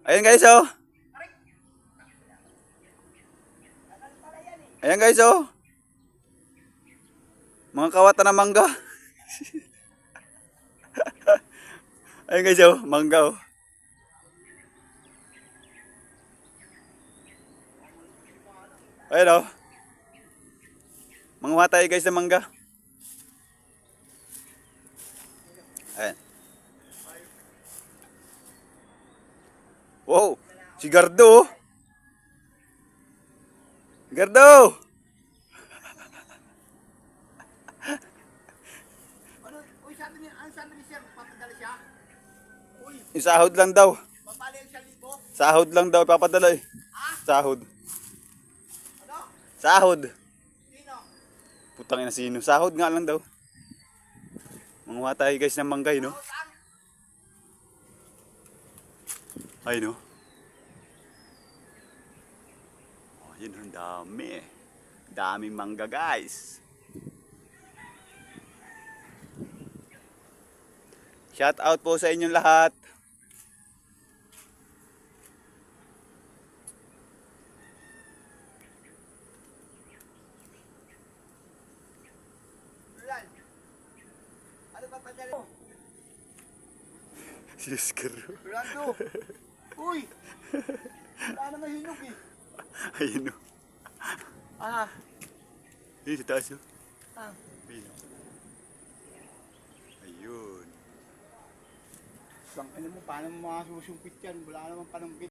Ayan guys oh. Ayan guys oh. Mga kawatan ng mangga. Ayan guys oh, mangga oh. Ayan oh. Manguha tayo guys ng mangga. Ayan. Wow, si Gardo oh. Gardo! Uy, sabi ni sir, papadala siya. Uy, Isahod lang daw. papalil siya libo. Sahod lang daw papadala eh. Sahod. Ano? Sahod. Sino? Putang ina sino. Sahod nga lang daw. Manguha tayo guys ng manggay no. Saan? Ay no. Oh, yun ang dami. Daming mangga guys. Shout out po sa inyong lahat. Ulan. Ano papadala mo? Si Oscar. Rolando. Uy. Wala na mahinog eh. Ayun no. Ah. Ayun sa taas no. Ah. Ayun no. Ayun. Bang, ano mo, paano mo makasusumpit yan? Wala namang panunggit.